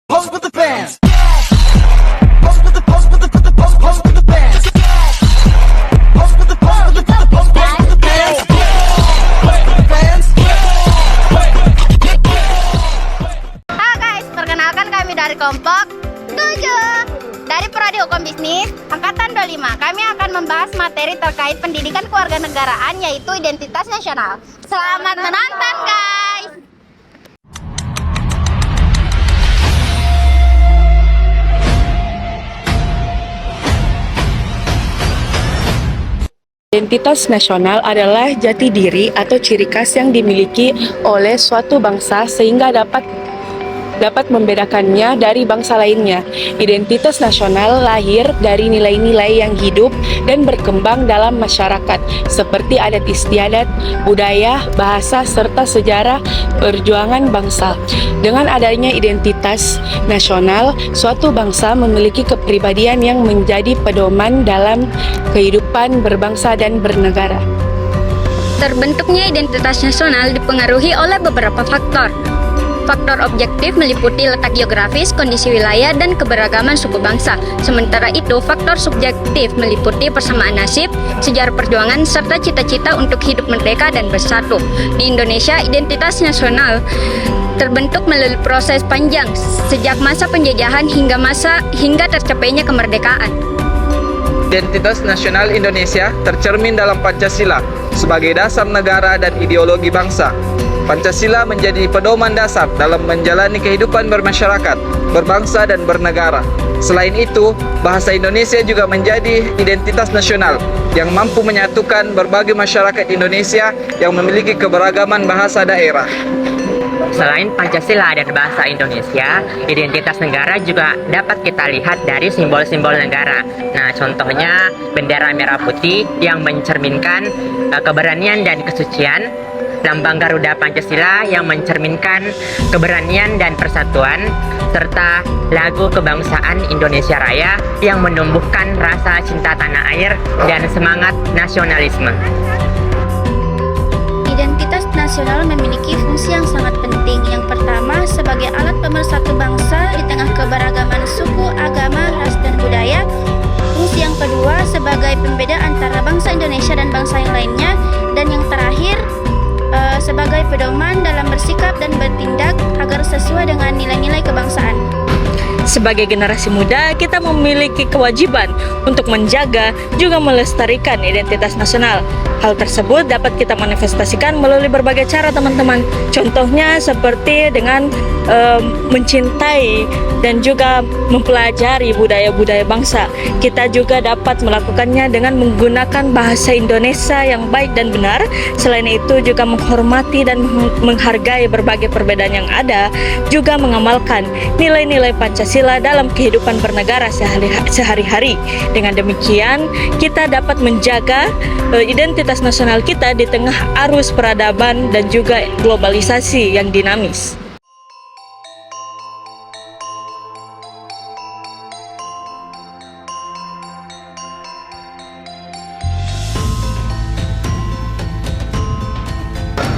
Pose with the bands. Pose with the pose with the pose with the bands. Pose with the pose with the pose with the bands. Pose with the bands. Halo guys, perkenalkan kami dari kelompok 7 dari Prodi Hukum Bisnis Angkatan 25. Kami akan membahas materi terkait pendidikan kewarganegaraan, yaitu identitas nasional. Selamat menonton guys. Identitas nasional adalah jati diri atau ciri khas yang dimiliki oleh suatu bangsa sehingga dapat membedakannya dari bangsa lainnya. Identitas nasional lahir dari nilai-nilai yang hidup dan berkembang dalam masyarakat, seperti adat istiadat, budaya, bahasa, serta sejarah perjuangan bangsa. Dengan adanya identitas nasional, suatu bangsa memiliki kepribadian yang menjadi pedoman dalam kehidupan berbangsa dan bernegara. Terbentuknya identitas nasional dipengaruhi oleh beberapa faktor. Faktor objektif meliputi letak geografis, kondisi wilayah, dan keberagaman suku bangsa. Sementara itu, faktor subjektif meliputi persamaan nasib, sejarah perjuangan, serta cita-cita untuk hidup merdeka dan bersatu. Di Indonesia, identitas nasional terbentuk melalui proses panjang, sejak masa penjajahan hingga tercapainya kemerdekaan. Identitas nasional Indonesia tercermin dalam Pancasila sebagai dasar negara dan ideologi bangsa. Pancasila menjadi pedoman dasar dalam menjalani kehidupan bermasyarakat, berbangsa, dan bernegara. Selain itu, bahasa Indonesia juga menjadi identitas nasional yang mampu menyatukan berbagai masyarakat Indonesia yang memiliki keberagaman bahasa daerah. Selain Pancasila dan bahasa Indonesia, identitas negara juga dapat kita lihat dari simbol-simbol negara. Nah, contohnya bendera merah putih yang mencerminkan keberanian dan kesucian, lambang Garuda Pancasila yang mencerminkan keberanian dan persatuan, serta lagu kebangsaan Indonesia Raya yang menumbuhkan rasa cinta tanah air dan semangat nasionalisme. Identitas nasional memiliki fungsi yang sangat penting. Yang pertama, sebagai alat pemersatu bangsa di tengah keberagaman suku, agama, ras, dan budaya. Fungsi yang kedua, sebagai pembeda antara bangsa Indonesia dan bangsa yang lainnya. Dan yang terakhir, sebagai pedoman dalam bersikap dan bertindak agar sesuai dengan nilai-nilai kebangsaan. Sebagai generasi muda, kita memiliki kewajiban untuk menjaga juga melestarikan identitas nasional. Hal tersebut dapat kita manifestasikan melalui berbagai cara, teman-teman. Contohnya seperti dengan mencintai dan juga mempelajari budaya-budaya bangsa. Kita juga dapat melakukannya dengan menggunakan bahasa Indonesia yang baik dan benar. Selain itu juga menghormati dan menghargai berbagai perbedaan yang ada, juga mengamalkan nilai-nilai Pancasila dalam kehidupan bernegara sehari-hari. Dengan demikian, kita dapat menjaga identitas nasional kita di tengah arus peradaban dan juga globalisasi yang dinamis.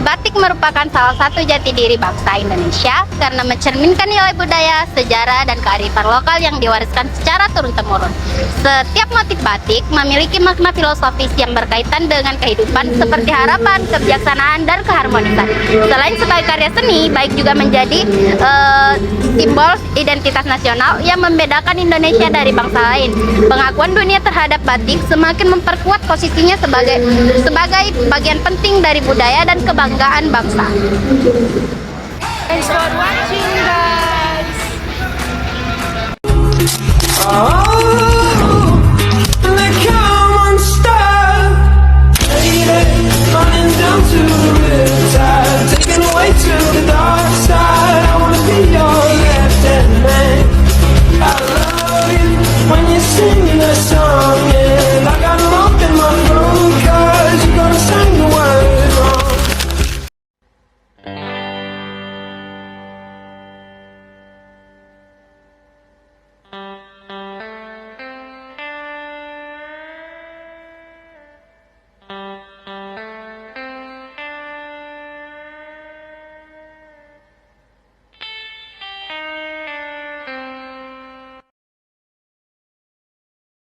Batik merupakan salah satu jati diri bangsa Indonesia karena mencerminkan nilai budaya, sejarah, dan kearifan lokal yang diwariskan secara turun-temurun. Setiap motif batik memiliki makna filosofis yang berkaitan dengan kehidupan seperti harapan, kebijaksanaan, dan keharmonisan. Selain sebagai karya seni, baik juga menjadi simbol identitas nasional yang membedakan Indonesia dari bangsa lain. Pengakuan dunia terhadap batik semakin memperkuat posisinya sebagai bagian penting dari budaya dan kebanggaan bangsa. Thanks for watching, guys.